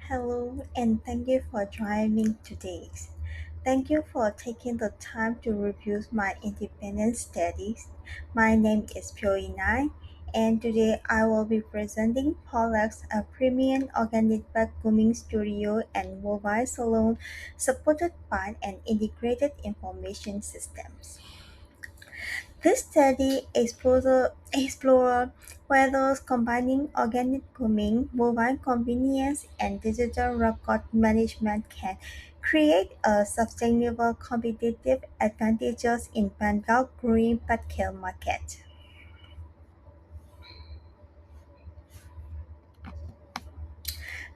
Hello, and thank you for joining today. Thank you for taking the time to review my independent studies. My name is Phyo, and today I will be presenting PawsLux, a premium organic pet grooming studio and mobile salon supported by an integrated information systems. This study explores whether combining organic grooming, mobile convenience, and digital record management can create a sustainable competitive advantages in Bengal growing pet care market.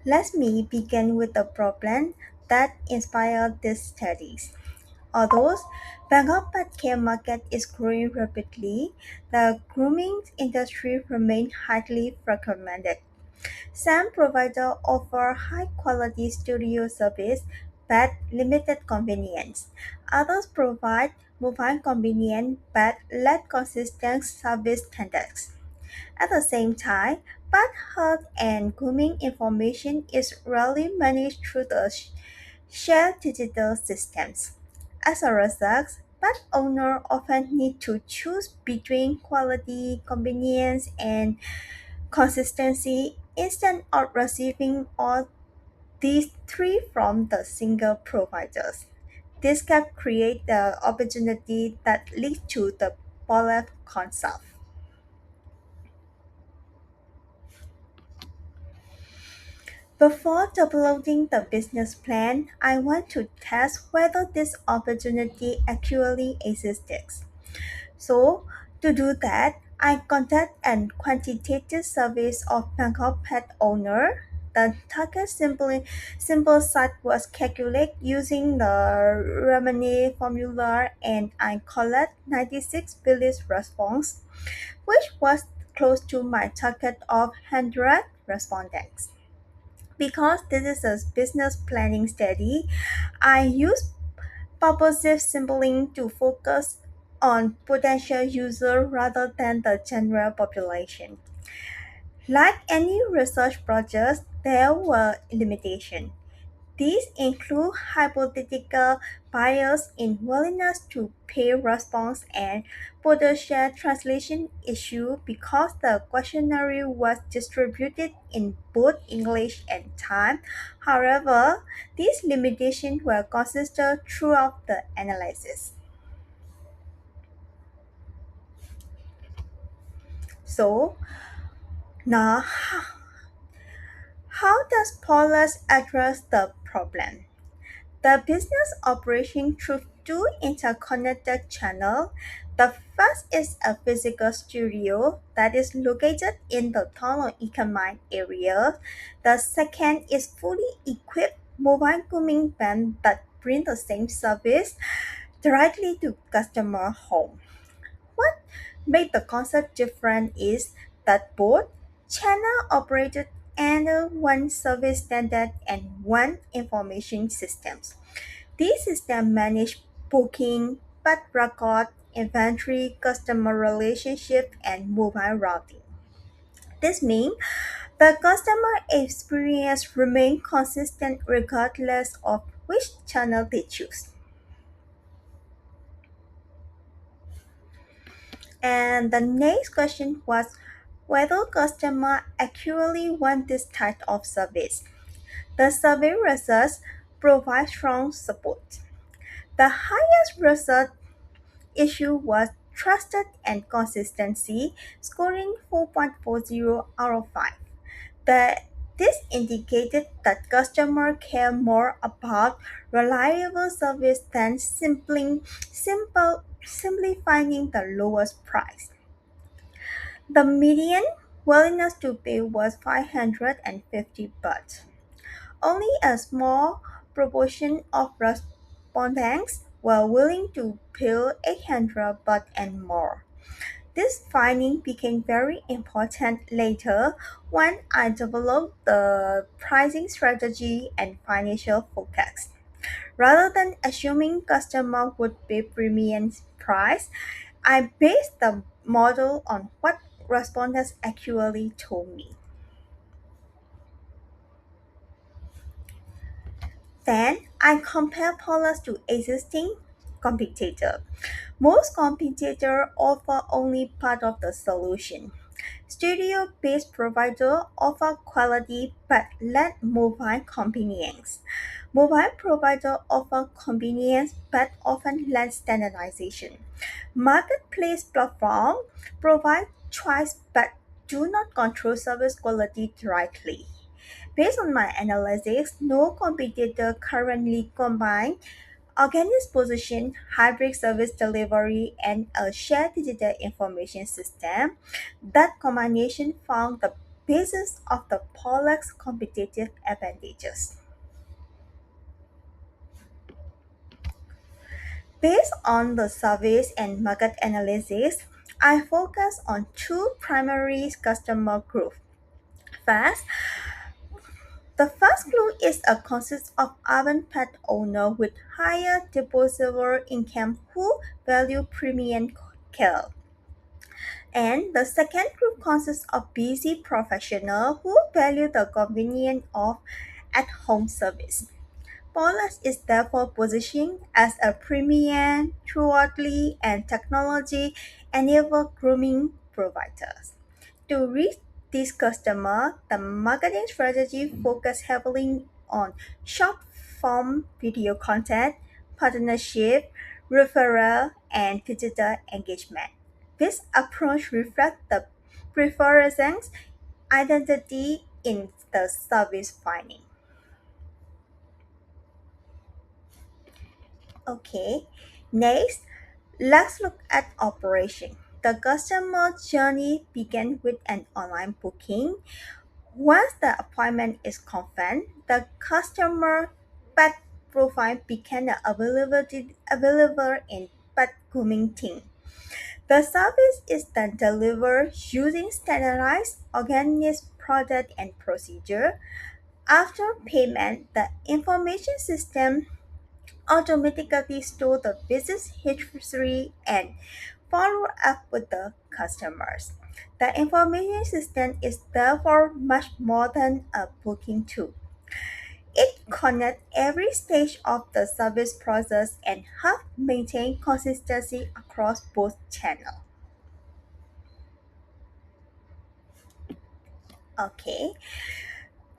Let me begin with the problem that inspired these studies. Although Bengal pet care market is growing rapidly, the grooming industry remains highly fragmented. Some providers offer high-quality studio service but limited convenience. Others provide mobile convenience but less consistent service standards. At the same time, pet health and grooming information is rarely managed through the shared digital systems. As a result, pet owners often need to choose between quality, convenience, and consistency instead of receiving all these three from the single providers. This can create the opportunity that leads to the product concept. Before developing the business plan, I want to test whether this opportunity actually exists. So, to do that, I conduct a quantitative survey of Bangkok pet owner. The target simple site was calculated using the Ramani formula and I collect 96 village response, which was close to my target of 100 respondents. Because this is a business planning study, I use purposive sampling to focus on potential users rather than the general population. Like any research project, there were limitations. These include hypothetical bias in willingness to pay response and potential translation issue because the questionnaire was distributed in both English and time. However, these limitations were consistent throughout the analysis. So, now how does PawsLux address the problem? The business operation through two interconnected channels. The first is a physical studio that is located in the Tono economic area. The second is fully equipped mobile grooming van that bring the same service directly to customer home. What made the concept different is that both channel operated under one service standard and one information systems. These systems manage booking, bad record, inventory, customer relationship, and mobile routing. This means the customer experience remains consistent regardless of which channel they choose. And the next question was whether customers actually want this type of service. The survey results provide strong support. The highest result issue was trusted and consistency, scoring 4.40 out of 5. The, this indicated that customers care more about reliable service than simply finding the lowest price. The median willingness to pay was 550 baht. Only a small proportion of respondents were willing to pay 800 baht and more. This finding became very important later when I developed the pricing strategy and financial forecast. Rather than assuming customer would pay premium price, I based the model on what respondents actually told me. Then I compare PawsLux to existing competitor. Most competitors offer only part of the solution. Studio-based providers offer quality but lack mobile convenience. Mobile providers offer convenience but often lack standardization. Marketplace platforms provide choice but do not control service quality directly. Based on my analysis, no competitor currently combine organic position, hybrid service delivery, and a shared digital information system. That combination formed the basis of the PawsLux competitive advantages. Based on the surveys and market analysis, I focus on two primary customer groups. First, the first group is a consists of urban pet owners with higher disposable income who value premium care. And the second group consists of busy professionals who value the convenience of at-home service. PawsLux is therefore positioned as a premium, trustworthy, and technology-enabled grooming provider. To reach this customer, the marketing strategy focused heavily on short-form video content, partnership, referral, and digital engagement. This approach reflects the preferences identity in the service finding. Okay, next, let's look at operation. The customer journey begins with an online booking. Once the appointment is confirmed, the customer pet profile becomes available in pet grooming team. The service is then delivered using standardized organic product and procedure. After payment, the information system automatically store the business history and follow up with the customers. The information system is therefore much more than a booking tool. It connects every stage of the service process and helps maintain consistency across both channels. Okay,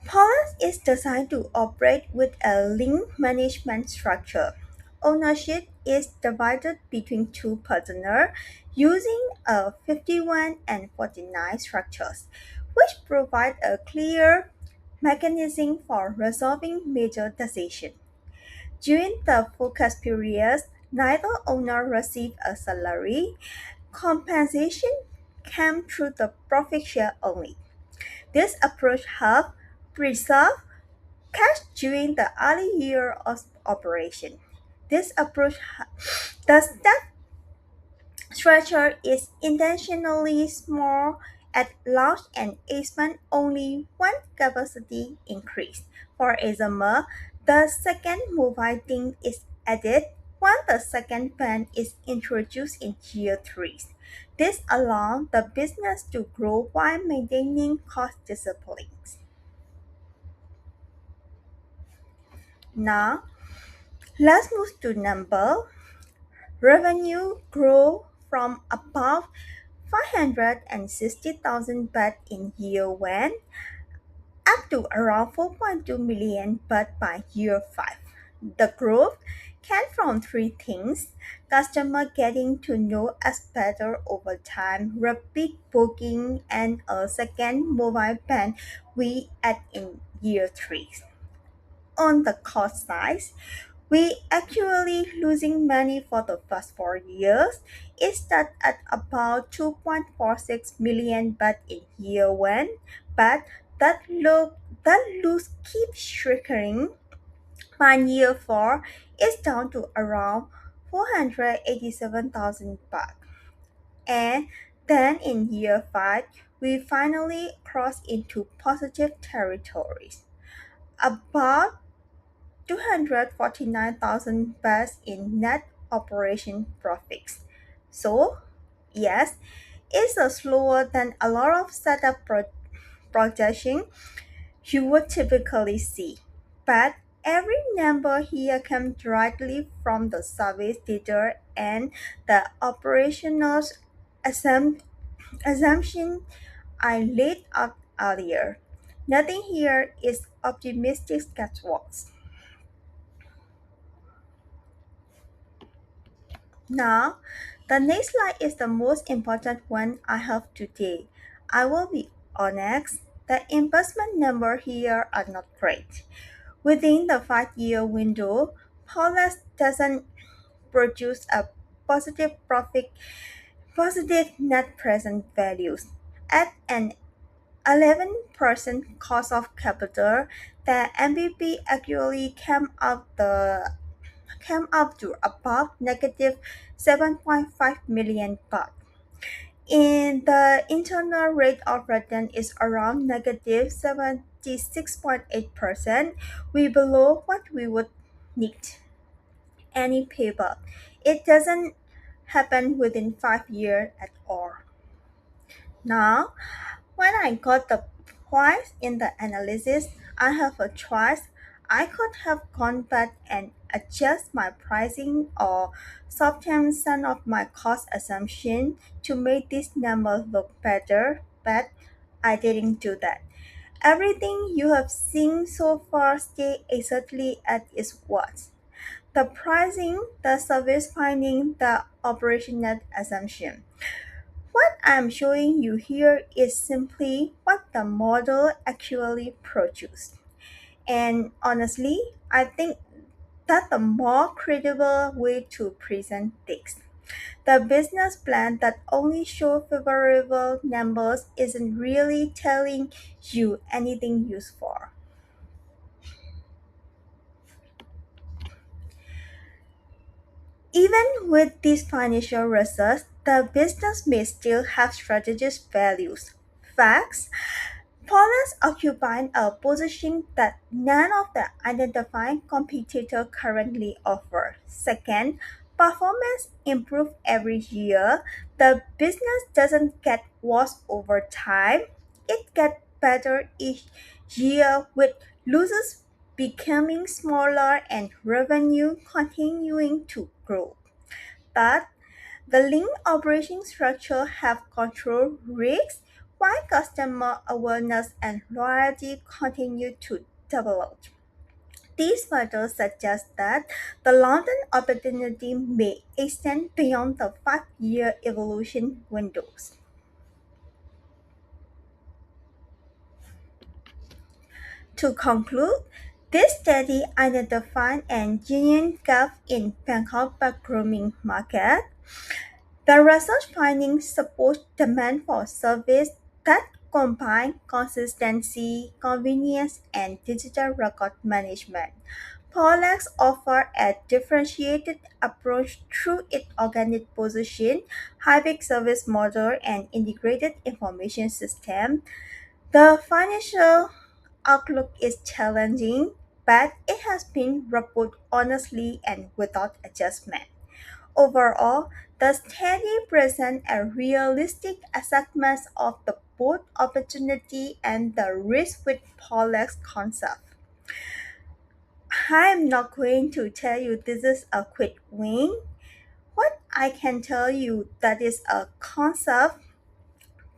PawsLux is designed to operate with a lean management structure. Ownership is divided between two partners using a 51 and 49 structures, which provide a clear mechanism for resolving major decisions. During the focus periods, neither owner received a salary. Compensation came through the profit share only. This approach helped preserve cash during the early year of operation. This approach, the staff structure is intentionally small at launch and expand only one capacity increase. For example, the second mobile team is added when the second plan is introduced in year 3. This allows the business to grow while maintaining cost disciplines. Now, let's move to number. Revenue grew from about 560,000 baht in year 1 up to around 4.2 million baht by year 5. The growth came from three things: customer getting to know us better over time, rapid booking, and a second mobile plan we add in year 3. On the cost side, we actually losing money for the first 4 years. It started at about 2.46 million baht in year 1, but that loss keeps shrinking. By year 4, it's down to around 487,000 baht. And then in year 5, we finally crossed into positive territories. About 249,000 baht in net operation profits. So, yes, it's a slower than a lot of projection you would typically see, but Every number here came directly from the service data and the operational assum- assumption I laid out earlier. Nothing here is optimistic catwalks. Now, the next slide is the most important one I have today. I will be honest, the investment numbers here are not great. Within the 5-year window, PawsLux doesn't produce a positive profit, positive net present values. At an 11% cost of capital, the MVP actually came up to about negative 7.5 million baht. In the internal rate of return is around negative 76.8%, we below what we would need any payback. It doesn't happen within 5 years at all. Now, when I got the price in the analysis, I have a choice. I could have gone back and adjust my pricing or soften some of my cost assumption to make this number look better, but I didn't do that. Everything you have seen so far stay exactly as it was. The pricing, the service finding, the operational assumption. What I'm showing you here is simply what the model actually produced. And honestly, I think that's a more credible way to present things. The business plan that only shows favorable numbers isn't really telling you anything useful. Even with these financial results, the business may still have strategic values. Facts. PawsLux occupies a position that none of the identified competitors currently offer. Second, performance improves every year. The business doesn't get worse over time. It gets better each year with losses becoming smaller and revenue continuing to grow. But the lean operation structure have control risks while customer awareness and loyalty continue to develop. These factors suggest that the long-term opportunity may extend beyond the 5-year evolution windows. To conclude, this study identified a genuine gap in Bangkok pet grooming market. The research findings support demand for service that combine consistency, convenience, and digital record management. PawsLux offers a differentiated approach through its organic position, hybrid service model, and integrated information system. The financial outlook is challenging, but it has been reported honestly and without adjustment. Overall, the study presents a realistic assessment of the both opportunity and the risk with PawsLux concept. I'm not going to tell you this is a quick win. What I can tell you that is a concept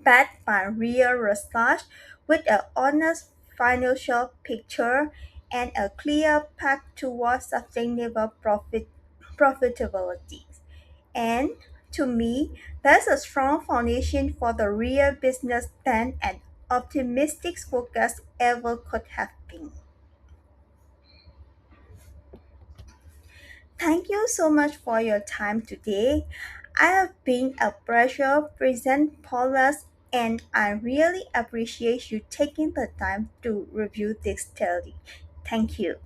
backed by real research with an honest financial picture and a clear path towards sustainable profitability. And to me, that's a strong foundation for the real business than an optimistic focus ever could have been. Thank you so much for your time today. I have been a pleasure present Paulus and I really appreciate you taking the time to review this study. Thank you.